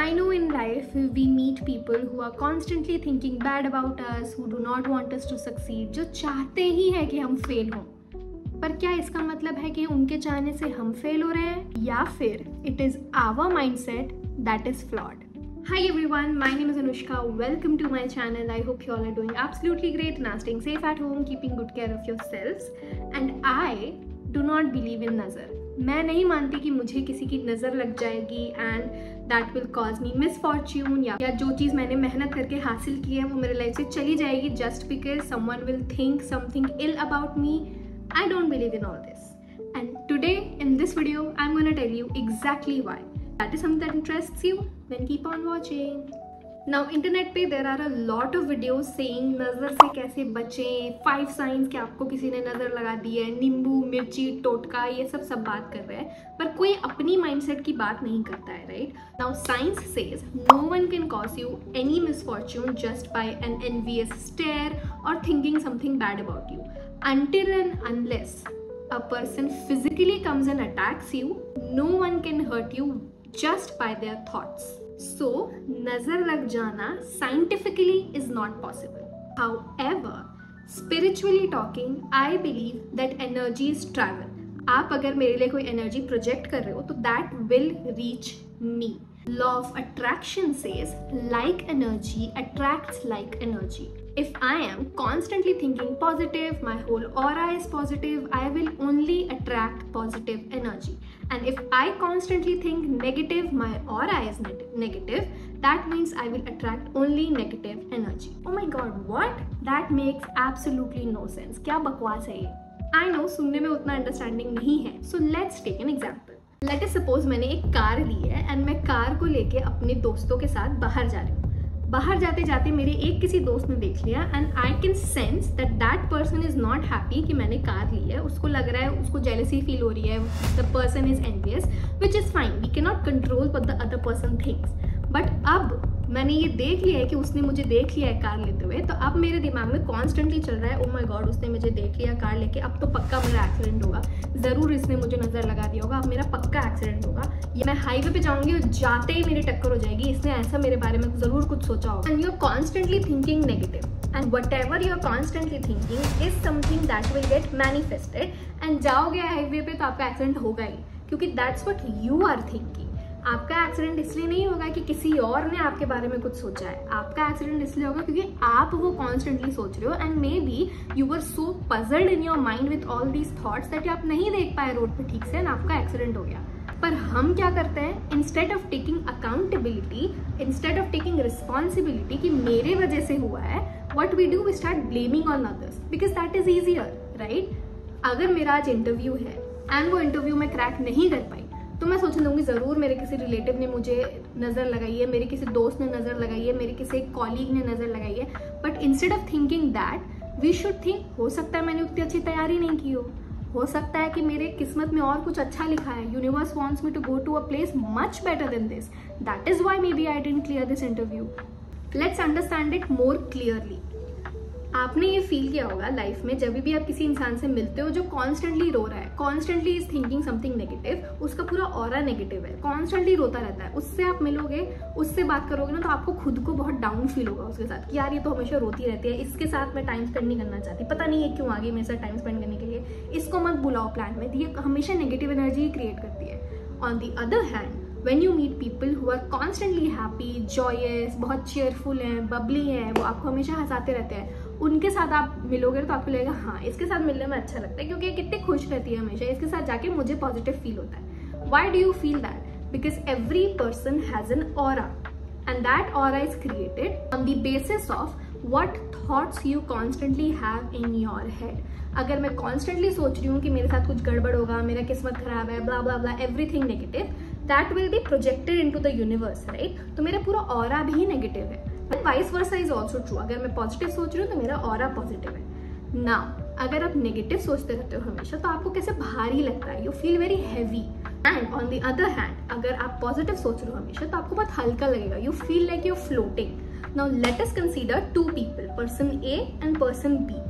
I know in life we meet people who are constantly thinking bad about us, who do not want us to succeed, जो चाहते ही है कि हम fail हों। पर क्या इसका मतलब है कि उनके चाहने से हम फेल हो रहे हैं, या फिर it is our mindset that is flawed? Hi everyone, my name is Anushka. Welcome to my channel. I hope you all are doing absolutely great and are staying safe at home, keeping good care of yourselves. And I do not believe in नज़र। मैं नहीं मानती कि मुझे किसी की नज़र लग जाएगी and that will cause me misfortune, या जो चीज़ मैंने मेहनत करके हासिल की है वो मेरे लाइफ से चली जाएगी just because someone will think something ill about me. I don't believe in all this, and today in this video I am gonna tell you exactly why. That is something that interests you, then keep on watching. Now internet पे there are a lot of videos saying नज़र से कैसे बचें, 5 signs कि आपको किसी ने नज़र लगा दी है, नींबू मिर्ची टोटका, ये सब बात कर रहे हैं, पर कोई अपनी माइंडसेट की बात नहीं करता है, right? Now science says no one can cause you any misfortune just by an envious stare or thinking something bad about you, until and unless a person physically comes and attacks you, no one can hurt you just by their thoughts. So, nazar lag jana scientifically is not possible. However, spiritually talking, I believe that energies travel. आप अगर मेरे लिए कोई energy project कर रहे हो तो that will reach me. Law of attraction says like energy attracts like energy. If I am constantly thinking positive, my whole aura is positive, I will only attract positive energy. And if I constantly think negative, my aura is negative, that means I will attract only negative energy. Oh my god, what? That makes absolutely no sense. क्या बकवास है ये? I know सुनने में उतना understanding नहीं है. So let's take an example. Let us suppose मैंने एक कार ली है एंड मैं कार को लेके अपने दोस्तों के साथ बाहर जा रही हूँ। बाहर जाते जाते मेरे एक किसी दोस्त ने देख लिया and I can sense that that person is not happy कि मैंने कार ली है। उसको लग रहा है, उसको जेलसी फील हो रही है, the person is envious, which is fine, we can not control what the other person thinks. But अब मैंने ये देख लिया है कि उसने मुझे देख लिया है कार लेते हुए, तो अब मेरे दिमाग में कॉन्स्टेंटली चल रहा है, ओ माय गॉड उसने मुझे देख लिया कार लेके, अब तो पक्का मेरा एक्सीडेंट होगा, ज़रूर इसने मुझे नज़र लगा दिया होगा, अब मेरा पक्का एक्सीडेंट होगा, या मैं हाईवे पे जाऊंगी और जाते ही मेरी टक्कर हो जाएगी, इसने ऐसा मेरे बारे में ज़रूर कुछ सोचा होगा। And you are constantly thinking negative, and whatever you are constantly thinking is something that will get manifested, and जाओगे हाईवे पे तो आपका एक्सीडेंट होगा ही, क्योंकि that's what you are thinking. आपका एक्सीडेंट इसलिए नहीं होगा कि किसी और ने आपके बारे में कुछ सोचा है, आपका एक्सीडेंट इसलिए होगा क्योंकि आप वो कॉन्स्टेंटली सोच रहे हो, and may be you were so puzzled in your mind with all these thoughts that आप नहीं देख पाए रोड पे ठीक से एंड आपका एक्सीडेंट हो गया। पर हम क्या करते हैं, instead of taking accountability, instead of taking responsibility कि मेरे वजह से हुआ है, what we do, we start blaming on others because that is easier, right? अगर मेरा आज इंटरव्यू है एंड वो इंटरव्यू में क्रैक नहीं कर पाई तो मैं सोचने दूंगी ज़रूर मेरे किसी रिलेटिव ने मुझे नज़र लगाई है, मेरे किसी दोस्त ने नज़र लगाई है, मेरे किसी कॉलीग ने नज़र लगाई है। But instead of thinking that we should think, हो सकता है मैंने उतनी अच्छी तैयारी नहीं की हो सकता है कि मेरे किस्मत में और कुछ अच्छा लिखा है, universe wants me to go to a place much better than this, that is why maybe I didn't clear this interview. Let's understand it more clearly. आपने ये फील किया होगा लाइफ में, जब भी आप किसी इंसान से मिलते हो जो कॉन्स्टेंटली रो रहा है, constantly is thinking something negative, उसका पूरा ऑरा नेगेटिव है, कॉन्स्टेंटली रोता रहता है, उससे आप मिलोगे, उससे बात करोगे ना तो आपको खुद को बहुत डाउन फील होगा उसके साथ कि यार ये तो हमेशा रोती रहती है, इसके साथ मैं टाइम स्पेंड नहीं करना चाहती, पता नहीं ये क्यों आ गई मेरे साथ टाइम स्पेंड करने के लिए, इसको मत बुलाओ प्लान में, ये हमेशा नेगेटिव एनर्जी क्रिएट करती है। On the other hand, when you meet people who are constantly happy, joyous, बहुत cheerful हैं, bubbly हैं, वो आपको हमेशा हंसाते रहते हैं, उनके साथ आप मिलोगे तो आपको लगेगा हाँ इसके साथ मिलने में अच्छा लगता है क्योंकि कितनी खुश रहती है हमेशा, इसके साथ जाके मुझे पॉजिटिव फील होता है। Why do you feel that? Because every person has an aura, and that aura is created on the basis of what thoughts you constantly have in your head. अगर मैं कॉन्स्टेंटली सोच रही हूँ कि मेरे साथ कुछ गड़बड़ होगा, मेरा किस्मत खराब है, blah blah blah, everything negative, that will be projected into the universe, right? तो मेरा पूरा ऑरा भी नेगेटिव है, and vice versa is also true. अगर मैं पॉजिटिव सोच रही हूँ तो मेरा ऑरा पॉजिटिव है। नाउ अगर आप नेगेटिव सोचते रहते हो हमेशा तो आपको कैसे भारी लगता है, you feel very heavy. And on the other hand अगर आप पॉजिटिव सोच रहे हो हमेशा तो आपको बहुत हल्का लगेगा, you feel like you are floating. Now let us consider 2 people, person A and person B.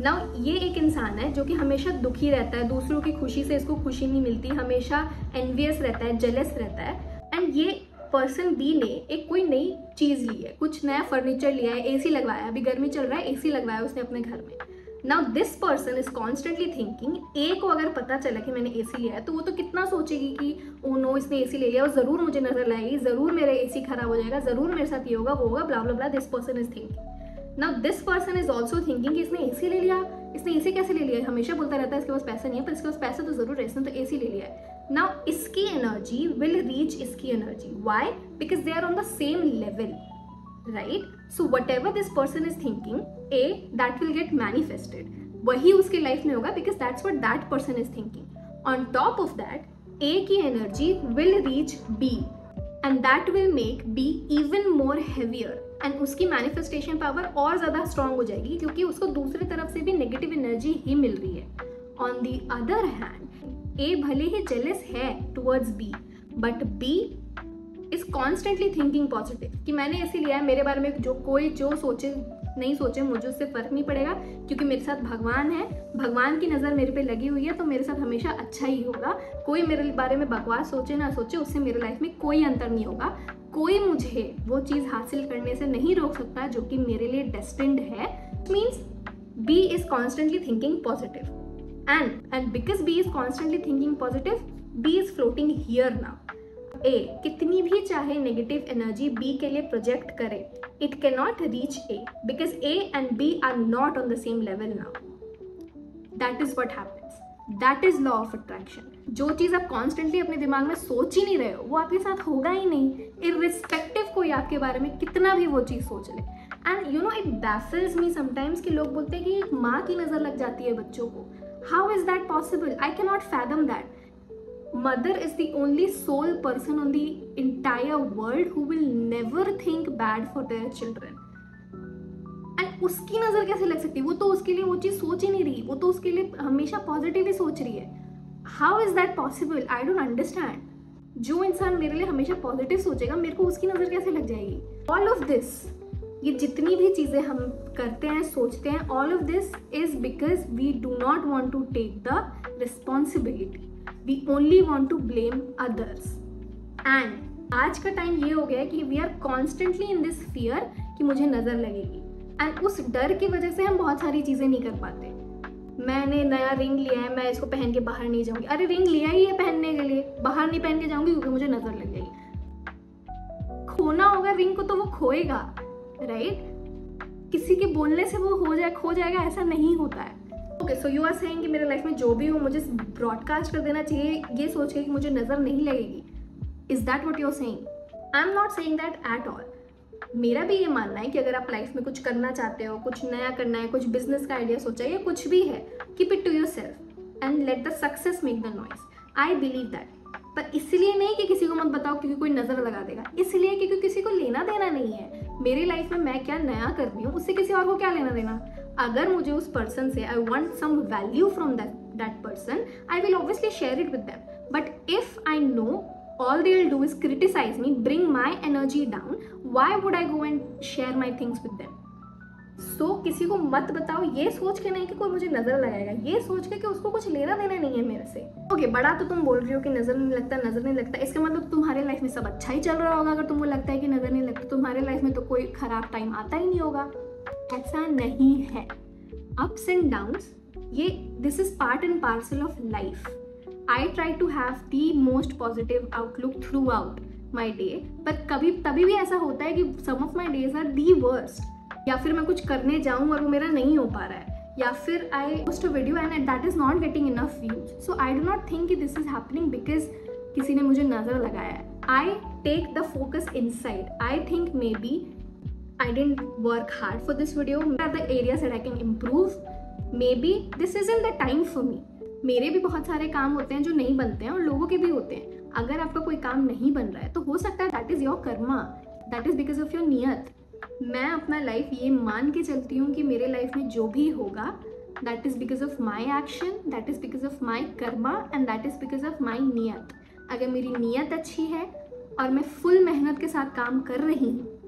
Now ये एक इंसान है जो कि हमेशा दुखी रहता है, दूसरों की खुशी से इसको खुशी नहीं मिलती, हमेशा एनवियस रहता है, जेलस रहता है, एंड ये पर्सन बी ने एक कोई नई चीज़ ली है, कुछ नया फर्नीचर लिया है, एसी लगवाया, अभी गर्मी चल रहा है, एसी लगवाया उसने अपने घर में। Now this person is constantly thinking, A को अगर पता चला कि मैंने एसी लिया है तो वो तो कितना सोचेगी कि ओ नो इसने एसी ले लिया और ज़रूर मुझे नजर लाएगी, ज़रूर मेरा एसी खराब हो जाएगा, ज़रूर मेरे साथ ये होगा वो होगा, blah blah blah. This person is thinking. Now this person is also thinking कि इसने एसी ले लिया, इसने एसी कैसे ले लिया, हमेशा बोलता रहता है इसके पास पैसा नहीं है, पर इसके पास पैसा तो जरूर है, इसने तो एसी ले लिया है। नाउ इसकी एनर्जी विल रीच इसकी energy, why? Because they are on the same level, right? So whatever this person is thinking, A that will get manifested, वही उसके लाइफ में होगा, because that's what that person is thinking. On top of that, A की energy will reach B and that will make B even more heavier, and उसकी manifestation power और ज़्यादा strong हो जाएगी क्योंकि उसको दूसरी तरफ से भी नेगेटिव एनर्जी ही मिल रही है। On the other hand, A भले ही जेलस है towards B, but B is constantly thinking positive कि मैंने ऐसे लिया है, मेरे बारे में जो कोई जो सोचे नहीं सोचे मुझे उससे फ़र्क नहीं पड़ेगा, क्योंकि मेरे साथ भगवान है, भगवान की नज़र मेरे पे लगी हुई है, तो मेरे साथ हमेशा अच्छा ही होगा। कोई मेरे बारे में बकवास सोचे ना सोचे, उससे मेरे लाइफ में कोई अंतर नहीं होगा। कोई मुझे वो चीज़ हासिल करने से नहीं रोक सकता जो कि मेरे लिए डेस्टिन्ड है। Means B is constantly thinking positive and because B is constantly thinking positive, B is floating here now. A कितनी भी चाहे नेगेटिव एनर्जी बी के लिए प्रोजेक्ट करे, it cannot reach A because A and B are not on the same level now. That is what happens. That is law of attraction. जो चीज़ आप constantly अपने दिमाग में सोच ही नहीं रहे हो वो आपके साथ होगा ही नहीं, इर्रिस्पेक्टिव कोई आपके बारे में कितना भी वो चीज़ सोच ले। And you know it baffles me sometimes कि लोग बोलते हैं कि एक माँ की नज़र लग जाती है बच्चों को। How is that possible? I can not fathom that. Mother is the only sole person on the entire world who will never think bad for their children. And उसकी नज़र कैसे लग सकती है? वो तो उसके लिए वो चीज़ सोच ही नहीं रही, वो तो उसके लिए हमेशा पॉजिटिव ही सोच रही है। How is that possible? I don't understand. जो इंसान मेरे लिए हमेशा पॉजिटिव सोचेगा मेरे को उसकी नज़र कैसे लग जाएगी? All of this, ये जितनी भी चीज़ें हम करते हैं सोचते हैं, all of this is because we do not want to take the responsibility. We only want to blame others. And आज का टाइम ये हो गया है कि we are constantly in this fear कि मुझे नज़र लगेगी, एंड उस डर की वजह से हम बहुत सारी चीज़ें नहीं कर पाते। मैंने नया रिंग लिया है, मैं इसको पहन के बाहर नहीं जाऊँगी। अरे रिंग लिया ही है पहनने के लिए, बाहर नहीं पहन के जाऊँगी क्योंकि मुझे नज़र लग जाएगी। खोना होगा रिंग को तो वो खोएगा, राइट? किसी के बोलने से वो खो जाएगा, ऐसा नहीं होता है। Okay, so you are saying कि मेरे लाइफ में जो भी हो मुझे ब्रॉडकास्ट कर देना चाहिए ये सोच के कि मुझे नज़र नहीं लगेगी। Is that what you are saying? I am not saying that at all. मेरा भी ये मानना है कि अगर आप लाइफ में कुछ करना चाहते हो, कुछ नया करना है, कुछ बिजनेस का आइडिया सोचा है या कुछ भी है, keep it to yourself and let the success make the noise. I believe that. पर इसलिए नहीं कि किसी को मत बताओ क्योंकि कोई नज़र लगा देगा, इसलिए क्योंकि किसी को लेना देना नहीं है। मेरी लाइफ में मैं क्या नया कर रही हूँ उससे किसी और को क्या लेना देना। अगर मुझे उस पर्सन से I want some value from that person, I will obviously share it with them. But if I know all they'll do is criticize me, bring my energy down, why would I go and share my things with them? So किसी को मत बताओ ये सोच के नहीं कि कोई मुझे नज़र लगाएगा, ये सोच के कि उसको कुछ लेना देना नहीं है मेरे से। ओके, बड़ा तो तुम बोल रही हो कि नज़र नहीं लगता, इसका मतलब तुम्हारे लाइफ में सब अच्छा ही चल रहा होगा। अगर तुमको लगता है कि नज़र नहीं लगता, तुम्हारे लाइफ में तो कोई खराब टाइम आता ही नहीं होगा। ऐसा नहीं है। अप्स एंड डाउन्स, ये this is part and parcel of life. I try to have the most positive outlook throughout my day, पर तभी भी ऐसा होता है कि some of my days are the worst, या फिर मैं कुछ करने जाऊँ और वो मेरा नहीं हो पा रहा है, या फिर I post a video and that is not getting enough views. So I do not think कि this is happening because किसी ने मुझे नज़र लगाया है. I take the focus inside. I think maybe I didn't work hard for this video. What are the areas that I can improve? Maybe this isn't the time for me. मेरे भी बहुत सारे काम होते हैं जो नहीं बनते हैं और लोगों के भी होते हैं। अगर आपका कोई काम नहीं बन रहा है तो हो सकता है that is your Karma, that is because of your नियत। मैं अपना लाइफ ये मान के चलती हूँ कि मेरे लाइफ में जो भी होगा that is because of my action, that is because of my Karma and that is because of my नियत। अगर मेरी नियत अच्छी है और मैं फुल मेहनत के साथ काम कर रही हूँ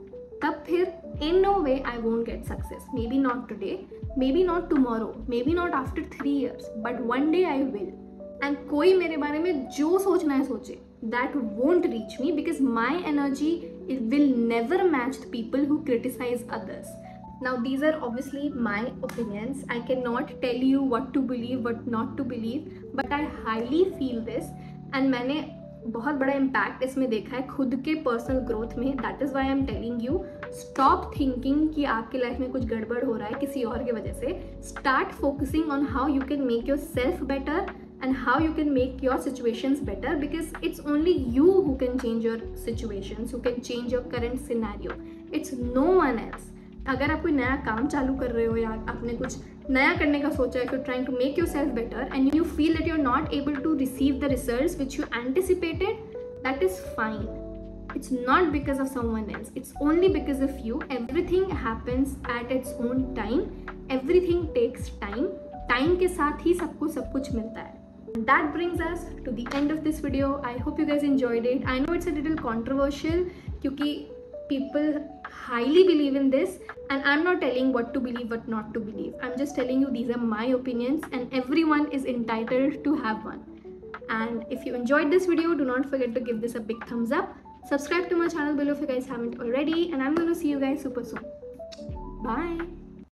तब फिर in no way I won't get success. Maybe not today, maybe not tomorrow, maybe not after 3 years, but one day I will. And कोई मेरे बारे में जो सोचना है सोचे, that won't reach me, because my energy will never match the people who criticize others. Now these are obviously my opinions. I cannot tell you what to believe, what not to believe, but I highly feel this, and मैंने बहुत बड़ा impact इसमें देखा है खुद के personal growth में. That is why I am telling you, stop thinking कि आपकी लाइफ में कुछ गड़बड़ हो रहा है किसी और की वजह से. Start focusing on how you can make your self better and how you can make your situations better, because it's only you who can change your situations, who can change your current scenario. It's no one else. अगर आप कोई नया काम चालू कर रहे हो या आपने कुछ नया करने का सोचा है, if you're trying to make yourself better and you feel that you're not able to receive the results which you anticipated, that is fine. It's not because of someone else. It's only because of you. Everything happens at its own time. Everything takes time. Time के साथ ही सबको सब कुछ मिलता है. That brings us to the end of this video. I hope you guys enjoyed it. I know it's a little controversial क्योंकि people highly believe in this, and I'm not telling what to believe, what not to believe. I'm just telling you these are my opinions, and everyone is entitled to have one. And if you enjoyed this video, do not forget to give this a big thumbs up. Subscribe to my channel below if you guys haven't already, and I'm going to see you guys super soon. Bye.